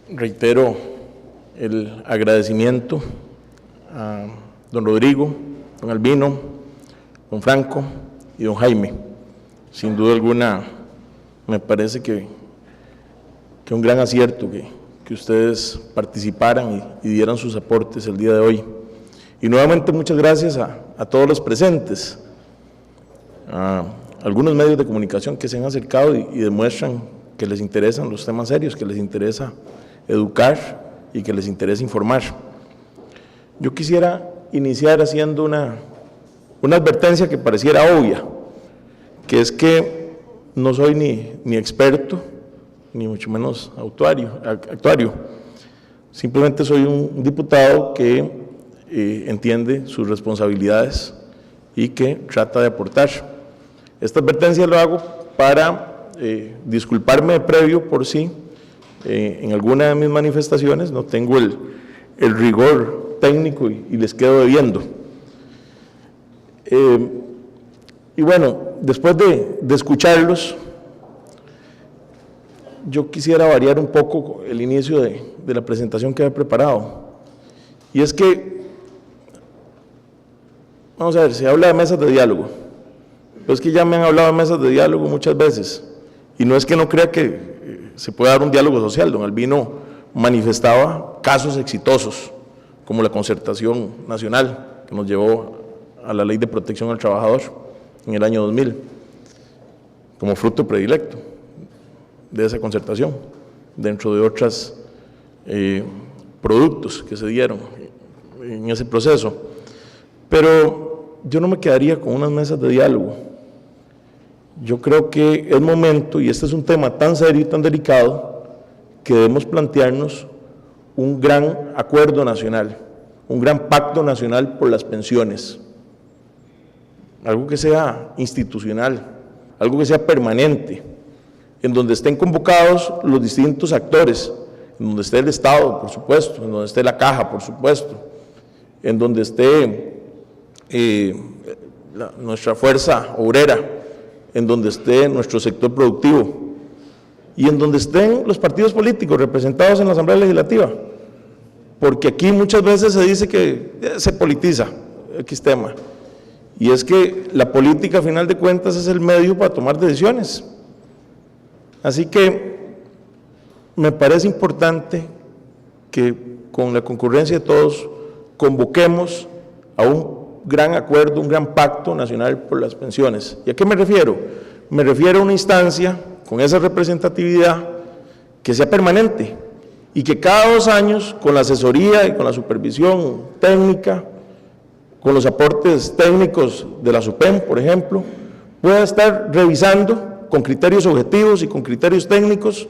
reitero el agradecimiento a don Rodrigo, don Albino, don Franco y don Jaime. Sin duda alguna, me parece que un gran acierto que ustedes participaran y dieran sus aportes el día de hoy. Y nuevamente muchas gracias a todos los presentes, a algunos medios de comunicación que se han acercado y demuestran que les interesan los temas serios, que les interesa educar y que les interesa informar. Yo quisiera iniciar haciendo una advertencia que pareciera obvia, que es que no soy ni experto, ni mucho menos actuario. Simplemente soy un diputado que entiende sus responsabilidades y que trata de aportar. Esta advertencia lo hago para disculparme de previo por si en alguna de mis manifestaciones no tengo el rigor técnico y les quedo debiendo. Y bueno, después de escucharlos, yo quisiera variar un poco el inicio de la presentación que he preparado. Y es que, vamos a ver, se habla de mesas de diálogo, pero es que ya me han hablado de mesas de diálogo muchas veces, y no es que no crea que se pueda dar un diálogo social. Don Albino manifestaba casos exitosos, como la concertación nacional, que nos llevó a la Ley de Protección al Trabajador en el año 2000, como fruto predilecto de esa concertación, dentro de otros productos que se dieron en ese proceso. Pero yo no me quedaría con unas mesas de diálogo. Yo creo que es momento, y este es un tema tan serio y tan delicado, que debemos plantearnos un gran acuerdo nacional, un gran pacto nacional por las pensiones, algo que sea institucional, algo que sea permanente, en donde estén convocados los distintos actores, en donde esté el Estado, por supuesto, en donde esté la Caja, por supuesto, en donde esté nuestra fuerza obrera, en donde esté nuestro sector productivo y en donde estén los partidos políticos representados en la Asamblea Legislativa, porque aquí muchas veces se dice que se politiza X tema, y es que la política a final de cuentas es el medio para tomar decisiones. Así que me parece importante que con la concurrencia de todos convoquemos a un gran acuerdo, un gran pacto nacional por las pensiones. ¿Y a qué me refiero? Me refiero a una instancia con esa representatividad que sea permanente y que cada 2 años, con la asesoría y con la supervisión técnica, con los aportes técnicos de la SUPEM, por ejemplo, pueda estar revisando con criterios objetivos y con criterios técnicos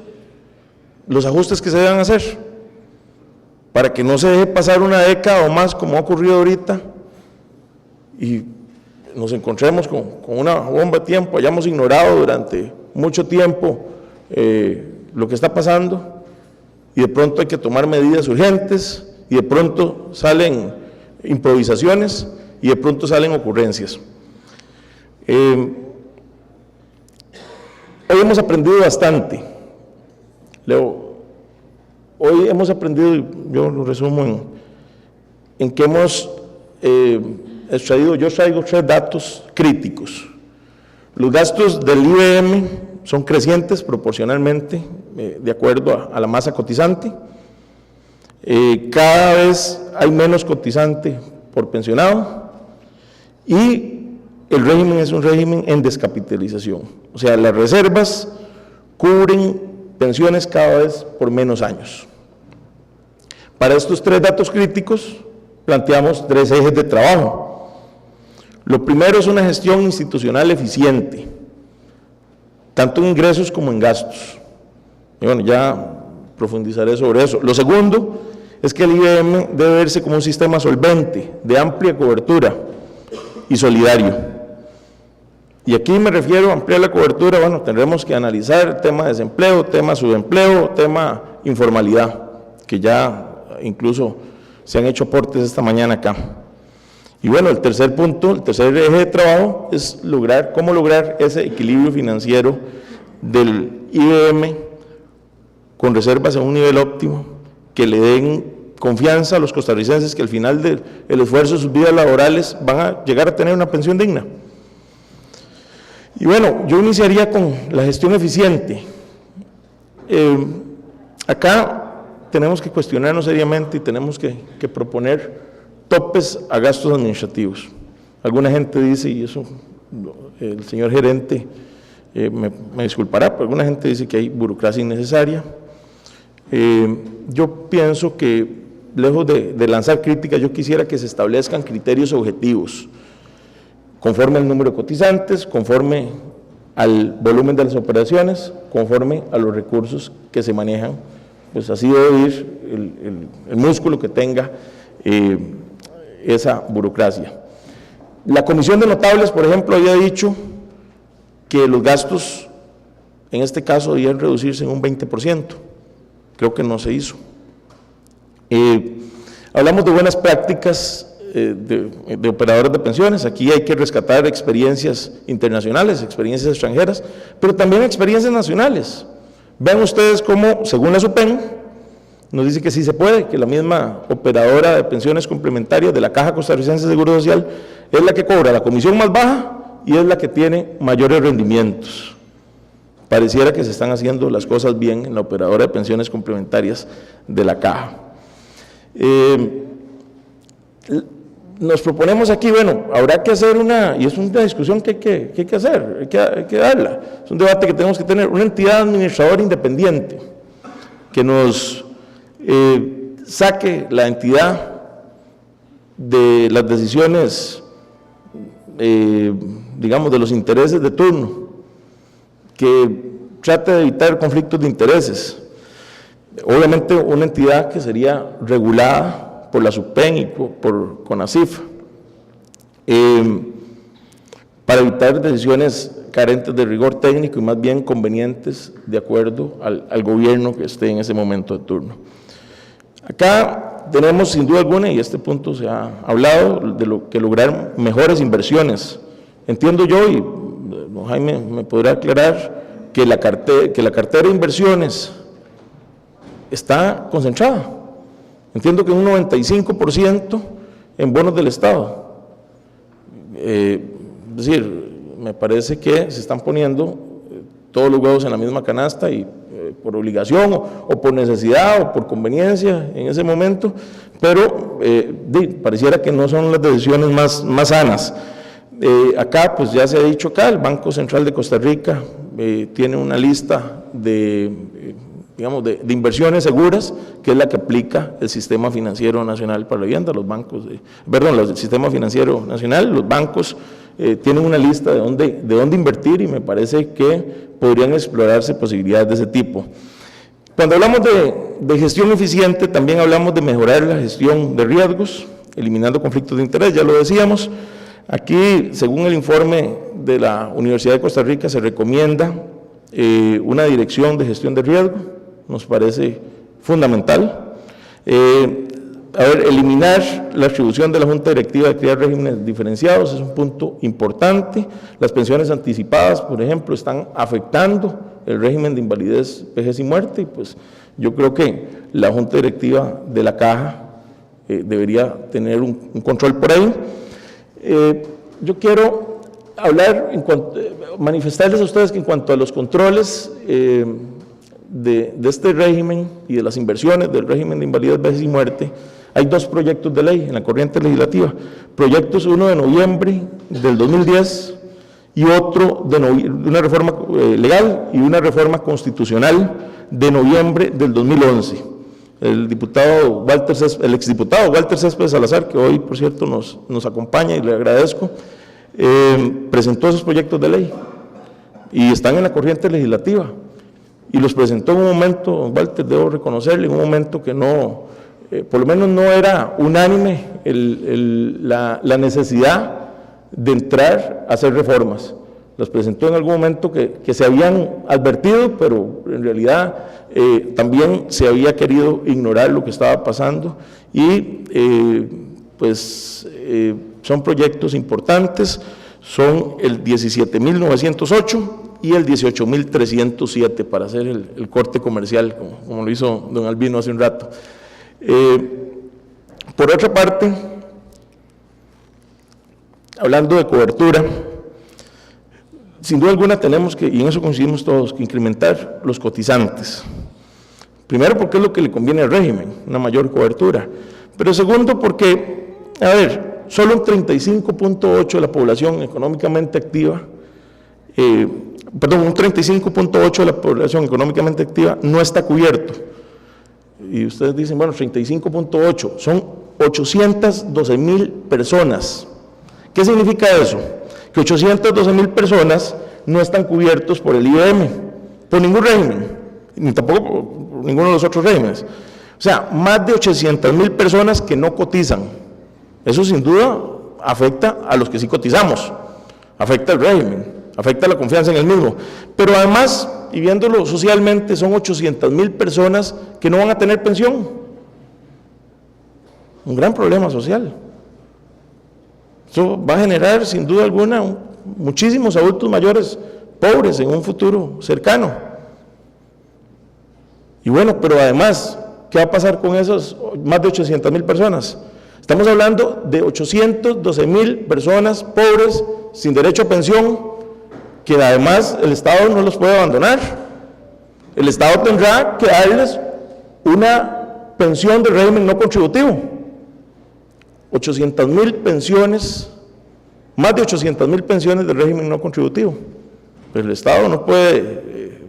los ajustes que se deban hacer, para que no se deje pasar una década o más, como ha ocurrido ahorita, y nos encontremos con una bomba de tiempo, hayamos ignorado durante mucho tiempo lo que está pasando, y de pronto hay que tomar medidas urgentes, y de pronto salen improvisaciones, y de pronto salen ocurrencias. Hoy hemos aprendido bastante, Leo. Hoy hemos aprendido, yo lo resumo en que hemos extraído, yo traigo 3 datos críticos. Los gastos del IBM son crecientes proporcionalmente, de acuerdo a la masa cotizante. Cada vez hay menos cotizante por pensionado, y el régimen es un régimen en descapitalización, o sea, las reservas cubren pensiones cada vez por menos años. Para estos 3 datos críticos planteamos 3 ejes de trabajo. Lo primero es una gestión institucional eficiente, tanto en ingresos como en gastos. Y bueno, ya profundizaré sobre eso. Lo segundo es que el IBM debe verse como un sistema solvente, de amplia cobertura y solidario. Y aquí me refiero a ampliar la cobertura. Bueno, tendremos que analizar tema desempleo, tema subempleo, tema informalidad, que ya incluso se han hecho aportes esta mañana acá. Y bueno, el tercer punto, el tercer eje de trabajo es cómo lograr ese equilibrio financiero del IBM con reservas a un nivel óptimo, que le den confianza a los costarricenses que al final del esfuerzo de sus vidas laborales van a llegar a tener una pensión digna. Y bueno, yo iniciaría con la gestión eficiente. Acá tenemos que cuestionarnos seriamente y tenemos que proponer topes a gastos administrativos. Alguna gente dice, y eso el señor gerente me disculpará, pero alguna gente dice que hay burocracia innecesaria. Yo pienso que, lejos de lanzar críticas, yo quisiera que se establezcan criterios objetivos, conforme al número de cotizantes, conforme al volumen de las operaciones, conforme a los recursos que se manejan, pues así debe ir el músculo que tenga esa burocracia. La Comisión de Notables, por ejemplo, había dicho que los gastos, en este caso, debían reducirse en un 20%. Creo que no se hizo. Hablamos de buenas prácticas de operadores de pensiones. Aquí hay que rescatar experiencias internacionales, experiencias extranjeras, pero también experiencias nacionales. Vean ustedes cómo, según la SUPEN, nos dice que sí se puede, que la misma operadora de pensiones complementarias de la Caja Costarricense de Seguro Social es la que cobra la comisión más baja y es la que tiene mayores rendimientos. Pareciera que se están haciendo las cosas bien en la operadora de pensiones complementarias de la Caja. Nos proponemos aquí, bueno, habrá que hacer y es una discusión que hay que hacer, hay que darla, es un debate que tenemos que tener, una entidad administradora independiente que nos saque la entidad de las decisiones, digamos, de los intereses de turno, que trate de evitar conflictos de intereses. Obviamente una entidad que sería regulada por la SUPEN y por CONACYF, para evitar decisiones carentes de rigor técnico y más bien convenientes de acuerdo al gobierno que esté en ese momento de turno. Acá tenemos sin duda alguna, y este punto se ha hablado, de lo que lograr mejores inversiones. Entiendo yo, y don Jaime me podrá aclarar, que la cartera de inversiones está concentrada. Entiendo que un 95% en bonos del Estado. Es decir, me parece que se están poniendo todos los huevos en la misma canasta y por obligación o por necesidad o por conveniencia en ese momento, pero pareciera que no son las decisiones más sanas. Acá, pues ya se ha dicho acá, el Banco Central de Costa Rica tiene una lista de inversiones seguras, que es la que aplica el Sistema Financiero Nacional para la Vivienda, el Sistema Financiero Nacional, los bancos tienen una lista de dónde invertir y me parece que podrían explorarse posibilidades de ese tipo. Cuando hablamos de gestión eficiente, también hablamos de mejorar la gestión de riesgos, eliminando conflictos de interés, ya lo decíamos. Aquí, según el informe de la Universidad de Costa Rica, se recomienda una dirección de gestión de riesgo, nos parece fundamental. Eliminar la atribución de la Junta Directiva de crear regímenes diferenciados es un punto importante. Las pensiones anticipadas, por ejemplo, están afectando el régimen de invalidez, vejez y muerte, y pues yo creo que la Junta Directiva de la Caja debería tener un control por ahí. Yo quiero manifestarles a ustedes que en cuanto a los controles de este régimen y de las inversiones del régimen de invalidez, vejez y muerte, hay dos proyectos de ley en la corriente legislativa, proyectos, uno de noviembre del 2010 y otro de una reforma legal y una reforma constitucional de noviembre del 2011. El exdiputado Walter Céspedes Salazar, que hoy, por cierto, nos acompaña y le agradezco, presentó esos proyectos de ley y están en la corriente legislativa. Y los presentó en un momento, Walter, debo reconocerle, en un momento que no, por lo menos no era unánime la necesidad de entrar a hacer reformas. Los presentó en algún momento que se habían advertido, pero en realidad también se había querido ignorar lo que estaba pasando y son proyectos importantes, son el 17.908, y el 18.307 para hacer el corte comercial, como lo hizo don Albino hace un rato. Por otra parte, hablando de cobertura, sin duda alguna tenemos que, y en eso coincidimos todos, que incrementar los cotizantes. Primero, porque es lo que le conviene al régimen, una mayor cobertura. Pero segundo, porque, a ver, solo un 35.8% de la población económicamente activa, un 35.8% de la población económicamente activa no está cubierto. Y ustedes dicen, bueno, 35.8, son 812,000 personas. ¿Qué significa eso? Que 812,000 personas no están cubiertos por el IBM, por ningún régimen, ni tampoco por ninguno de los otros regímenes. O sea, más de 800,000 personas que no cotizan. Eso sin duda afecta a los que sí cotizamos, afecta al régimen, afecta la confianza en el mismo. Pero además, y viéndolo socialmente, son 800,000 personas que no van a tener pensión. Un gran problema social. Eso va a generar, sin duda alguna, muchísimos adultos mayores pobres en un futuro cercano. Y bueno, pero además, ¿qué va a pasar con esos más de 800,000 personas? Estamos hablando de 812,000 personas pobres, sin derecho a pensión, que además el Estado no los puede abandonar. El Estado tendrá que darles una pensión de régimen no contributivo. 800,000 pensiones, más de 800,000 pensiones de régimen no contributivo. Pero el Estado no puede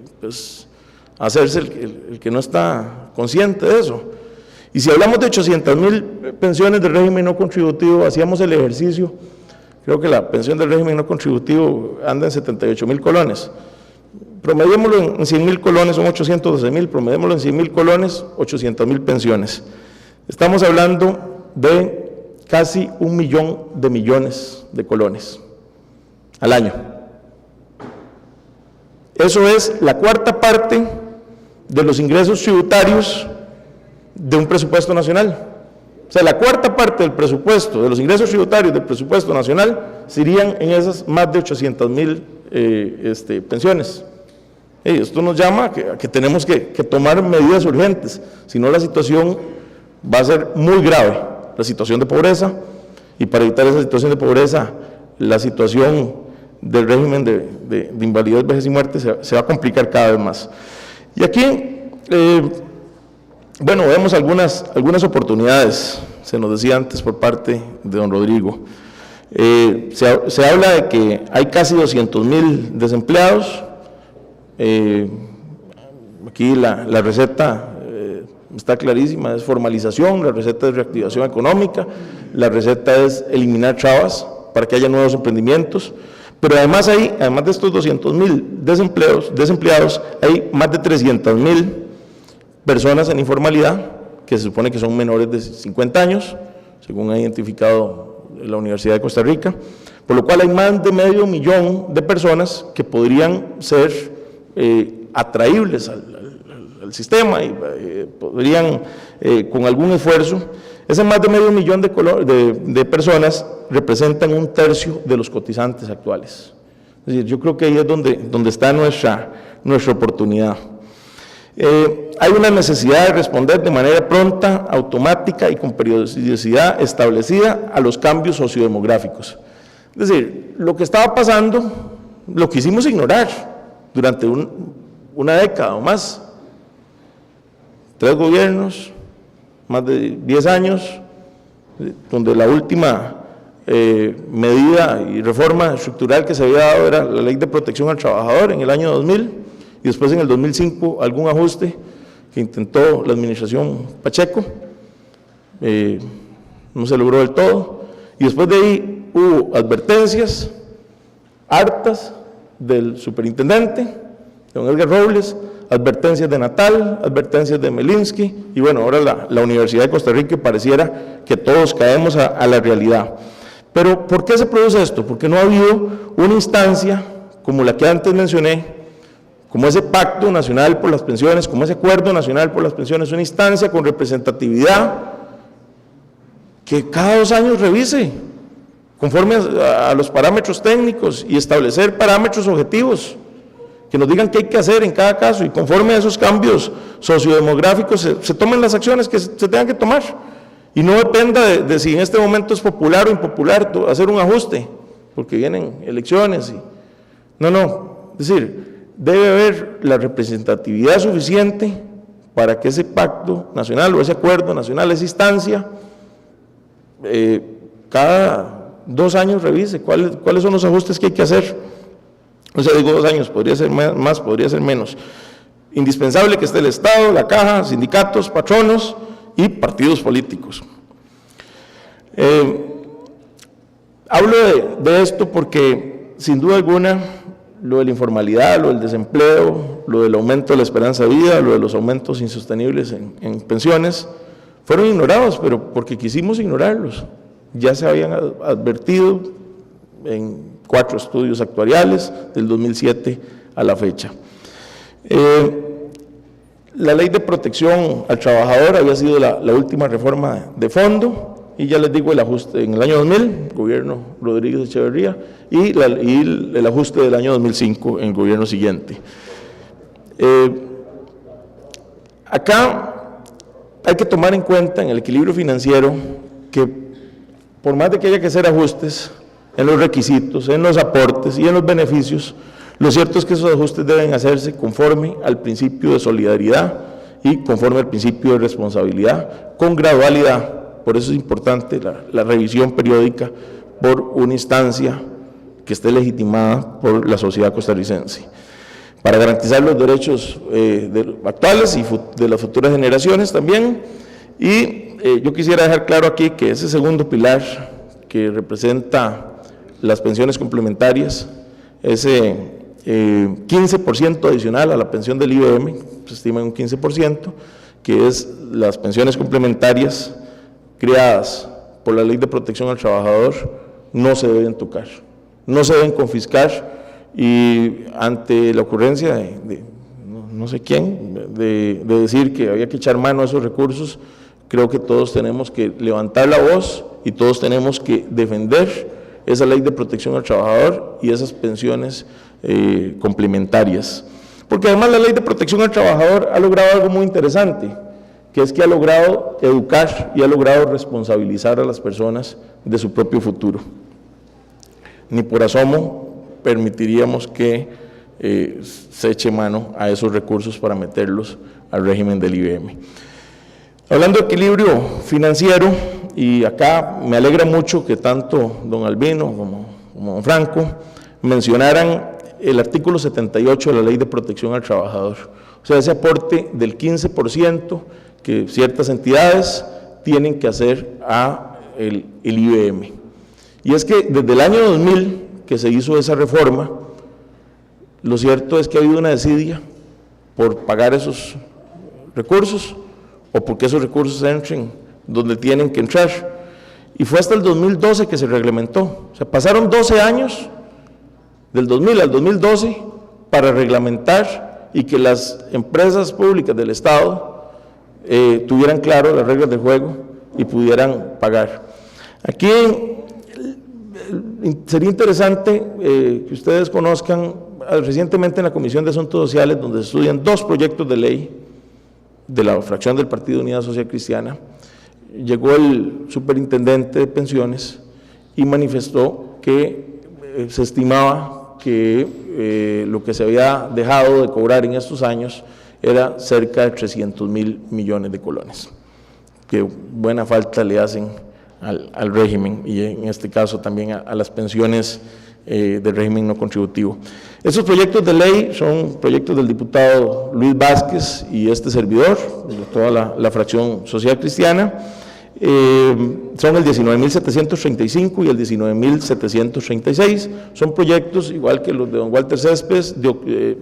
hacerse el que no está consciente de eso. Y si hablamos de 800,000 pensiones de régimen no contributivo, hacíamos el ejercicio, creo que la pensión del régimen no contributivo anda en 78,000 colones. Promediémoslo en 100,000 colones, son 812,000, promediémoslo en 100,000 colones, 800,000 pensiones. Estamos hablando de casi 1.000.000 de millones de colones al año. Eso es la cuarta parte de los ingresos tributarios de un presupuesto nacional. O sea, la cuarta parte del presupuesto, de los ingresos tributarios del presupuesto nacional, serían en esas más de 800,000 pensiones. Esto nos llama a que tenemos que tomar medidas urgentes, si no la situación va a ser muy grave. La situación de pobreza, y para evitar esa situación de pobreza, la situación del régimen de invalidez, vejez y muerte se va a complicar cada vez más. Y aquí, bueno, vemos algunas oportunidades, se nos decía antes por parte de don Rodrigo. Se habla de que hay casi 200,000 desempleados. Aquí la receta está clarísima, es formalización, la receta es reactivación económica, la receta es eliminar trabas para que haya nuevos emprendimientos, pero además de estos 200,000 desempleados, hay más de 300,000 personas en informalidad, que se supone que son menores de 50 años, según ha identificado la Universidad de Costa Rica, por lo cual hay más de 500,000 de personas que podrían ser atraíbles al sistema y podrían, con algún esfuerzo, esas más de 500,000 de personas representan 1/3 de los cotizantes actuales. Es decir, yo creo que ahí es donde está nuestra oportunidad. Hay una necesidad de responder de manera pronta, automática y con periodicidad establecida a los cambios sociodemográficos. Es decir, lo que estaba pasando, lo quisimos ignorar durante una década o más. 3 gobiernos, más de 10 años, donde la última medida y reforma estructural que se había dado era la Ley de Protección al Trabajador en el año 2000, y después en el 2005 algún ajuste que intentó la administración Pacheco, no se logró del todo, y después de ahí hubo advertencias hartas del superintendente, don Edgar Robles, advertencias de Natal, advertencias de Melinsky, y bueno, ahora la Universidad de Costa Rica, pareciera que todos caemos a la realidad. Pero, ¿por qué se produce esto? Porque no ha habido una instancia como la que antes mencioné, como ese Pacto Nacional por las Pensiones, como ese Acuerdo Nacional por las Pensiones, una instancia con representatividad que cada 2 años revise, conforme a los parámetros técnicos, y establecer parámetros objetivos. que nos digan qué hay que hacer en cada caso y conforme a esos cambios sociodemográficos se tomen las acciones que se tengan que tomar. Y no dependa de si en este momento es popular o impopular hacer un ajuste, porque vienen elecciones. No, es decir, debe haber la representatividad suficiente para que ese pacto nacional o ese acuerdo nacional, esa instancia, cada 2 años revise cuáles son los ajustes que hay que hacer. O sea, digo 2 años, podría ser más, podría ser menos. Indispensable que esté el Estado, la Caja, sindicatos, patronos y partidos políticos. Hablo de esto porque, sin duda alguna, lo de la informalidad, lo del desempleo, lo del aumento de la esperanza de vida, lo de los aumentos insostenibles en pensiones, fueron ignorados, pero porque quisimos ignorarlos. Ya se habían advertido en 4 estudios actuariales del 2007 a la fecha. La ley de protección al trabajador había sido la última reforma de fondo, y ya les digo el ajuste en el año 2000, gobierno Rodríguez Echeverría, y el ajuste del año 2005 en el gobierno siguiente. Acá hay que tomar en cuenta en el equilibrio financiero que por más de que haya que hacer ajustes en los requisitos, en los aportes y en los beneficios, lo cierto es que esos ajustes deben hacerse conforme al principio de solidaridad y conforme al principio de responsabilidad, con gradualidad. Por eso es importante la revisión periódica por una instancia que esté legitimada por la sociedad costarricense, para garantizar los derechos actuales y de las futuras generaciones también. Y yo quisiera dejar claro aquí que ese segundo pilar que representa las pensiones complementarias, ese 15% adicional a la pensión del IBM, se estima en un 15%, que es las pensiones complementarias creadas por la Ley de Protección al Trabajador, no se deben tocar, no se deben confiscar, y ante la ocurrencia de no sé quién, de decir que había que echar mano a esos recursos, creo que todos tenemos que levantar la voz y todos tenemos que defender esa Ley de Protección al Trabajador y esas pensiones complementarias. Porque además la Ley de Protección al Trabajador ha logrado algo muy interesante, que es que ha logrado educar y ha logrado responsabilizar a las personas de su propio futuro. Ni por asomo permitiríamos que se eche mano a esos recursos para meterlos al régimen del IBM. Hablando de equilibrio financiero, y acá me alegra mucho que tanto don Albino como don Franco mencionaran el artículo 78 de la Ley de Protección al Trabajador, o sea, ese aporte del 15% que ciertas entidades tienen que hacer a el IBM. Y es que desde el año 2000 que se hizo esa reforma, lo cierto es que ha habido una desidia por pagar esos recursos o porque esos recursos entren donde tienen que entrar. Y fue hasta el 2012 que se reglamentó. O sea, pasaron 12 años, del 2000 al 2012, para reglamentar y que las empresas públicas del Estado tuvieran claro las reglas del juego y pudieran pagar. Aquí sería interesante que ustedes conozcan, recientemente en la Comisión de Asuntos Sociales, donde se estudian 2 proyectos de ley de la fracción del Partido Unidad Social Cristiana, llegó el superintendente de pensiones y manifestó que se estimaba que lo que se había dejado de cobrar en estos años era cerca de 300.000 millones de colones, que buena falta le hacen al régimen y en este caso también a las pensiones del régimen no contributivo. Esos proyectos de ley son proyectos del diputado Luis Vázquez y este servidor, de toda la fracción social cristiana. Son el 19.735 y el 19.736, son proyectos igual que los de don Walter Céspedes,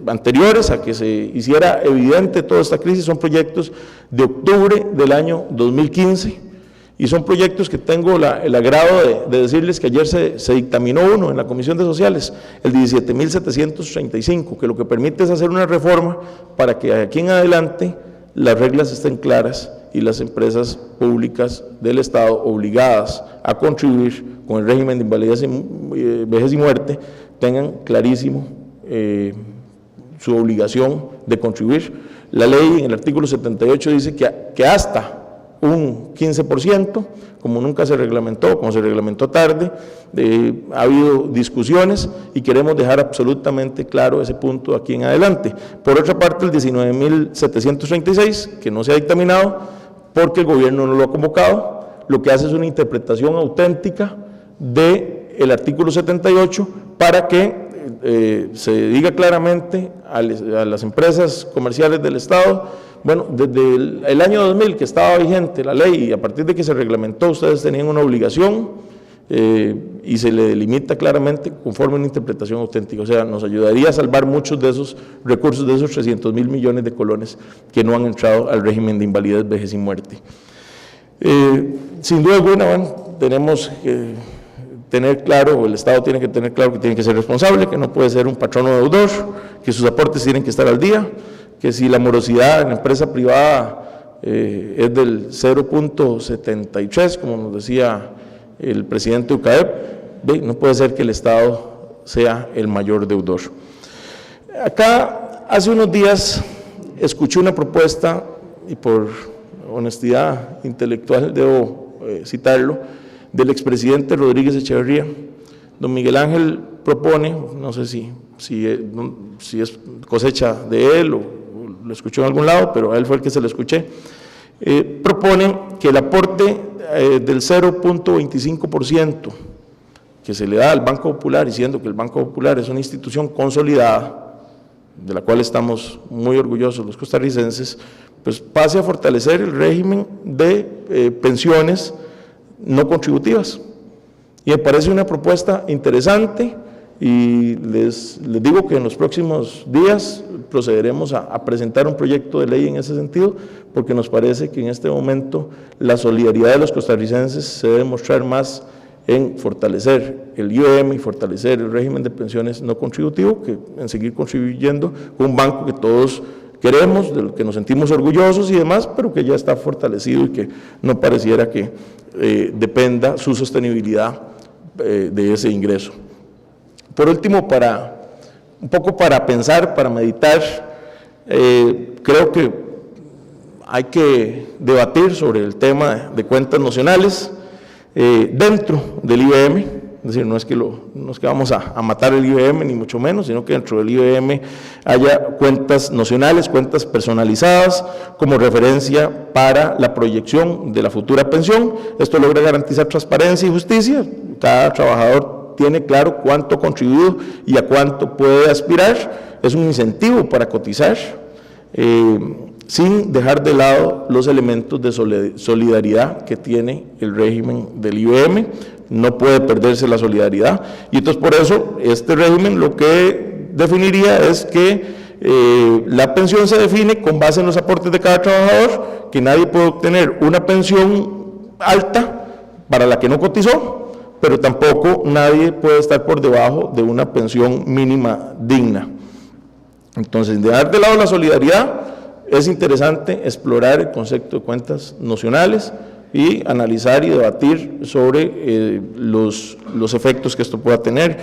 anteriores a que se hiciera evidente toda esta crisis, son proyectos de octubre del año 2015 y son proyectos que tengo el agrado de decirles que ayer se dictaminó uno en la Comisión de Sociales, el 17.735, que lo que permite es hacer una reforma para que de aquí en adelante las reglas estén claras y las empresas públicas del Estado obligadas a contribuir con el régimen de invalidez, vejez y muerte tengan clarísimo su obligación de contribuir. La ley en el artículo 78 dice que hasta un 15%, como nunca se reglamentó, como se reglamentó tarde, ha habido discusiones y queremos dejar absolutamente claro ese punto aquí en adelante. Por otra parte, el 19.736, que no se ha dictaminado porque el gobierno no lo ha convocado, lo que hace es una interpretación auténtica del artículo 78 para que se diga claramente a las empresas comerciales del Estado, bueno, desde el año 2000 que estaba vigente la ley y a partir de que se reglamentó, ustedes tenían una obligación y se le delimita claramente conforme a una interpretación auténtica. O sea, nos ayudaría a salvar muchos de esos recursos, de esos 300.000 millones de colones que no han entrado al régimen de invalidez, vejez y muerte. Sin duda alguna, bueno, tenemos que tener claro, o el Estado tiene que tener claro que tiene que ser responsable, que no puede ser un patrono deudor, que sus aportes tienen que estar al día, que si la morosidad en la empresa privada es del 0.73, como nos decía el presidente UCAEP, no puede ser que el Estado sea el mayor deudor. Acá, hace unos días, escuché una propuesta, y por honestidad intelectual debo citarlo, del expresidente Rodríguez Echeverría. Don Miguel Ángel propone, no sé si es cosecha de él o lo escuchó en algún lado, pero a él fue el que se lo escuché, propone que el aporte del 0.25% que se le da al Banco Popular, diciendo que el Banco Popular es una institución consolidada, de la cual estamos muy orgullosos los costarricenses, pues pase a fortalecer el régimen de pensiones no contributivas. Y me parece una propuesta interesante y les digo que en los próximos días procederemos a presentar un proyecto de ley en ese sentido, porque nos parece que en este momento la solidaridad de los costarricenses se debe mostrar más en fortalecer el IOM y fortalecer el régimen de pensiones no contributivo, que en seguir contribuyendo con un banco que todos queremos, del que nos sentimos orgullosos y demás, pero que ya está fortalecido y que no pareciera que dependa su sostenibilidad de ese ingreso. Por último, un poco para pensar, para meditar, creo que hay que debatir sobre el tema de cuentas nacionales dentro del IBM. Es decir, no es que vamos a matar el IBM, ni mucho menos, sino que dentro del IBM haya cuentas nacionales, cuentas personalizadas, como referencia para la proyección de la futura pensión. Esto logra garantizar transparencia y justicia. Cada trabajador tiene claro cuánto ha contribuido y a cuánto puede aspirar. Es un incentivo para cotizar, sin dejar de lado los elementos de solidaridad que tiene el régimen del IBM. No puede perderse la solidaridad, y entonces por eso este régimen lo que definiría es que la pensión se define con base en los aportes de cada trabajador, que nadie puede obtener una pensión alta para la que no cotizó, pero tampoco nadie puede estar por debajo de una pensión mínima digna. Entonces, dejar de lado la solidaridad, es interesante explorar el concepto de cuentas nacionales y analizar y debatir sobre los efectos que esto pueda tener.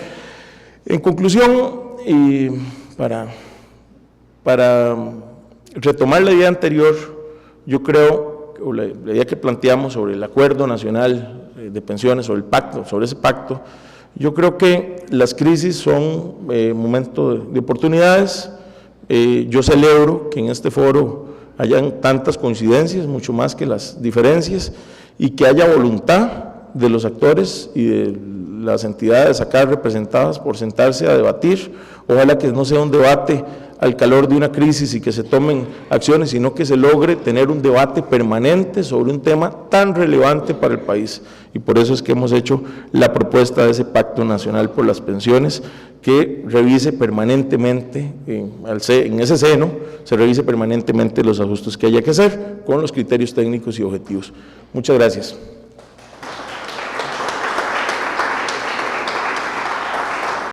En conclusión, y para retomar la idea anterior, yo creo, o la idea que planteamos sobre el Acuerdo Nacional de Pensiones, sobre el pacto, sobre ese pacto, yo creo que las crisis son momentos de oportunidades. Yo celebro que en este foro hayan tantas coincidencias, mucho más que las diferencias, y que haya voluntad de los actores y de las entidades acá representadas por sentarse a debatir. Ojalá que no sea un debate al calor de una crisis y que se tomen acciones, sino que se logre tener un debate permanente sobre un tema tan relevante para el país. Y por eso es que hemos hecho la propuesta de ese Pacto Nacional por las Pensiones, que revise permanentemente, en ese seno, se revise permanentemente los ajustes que haya que hacer con los criterios técnicos y objetivos. Muchas gracias.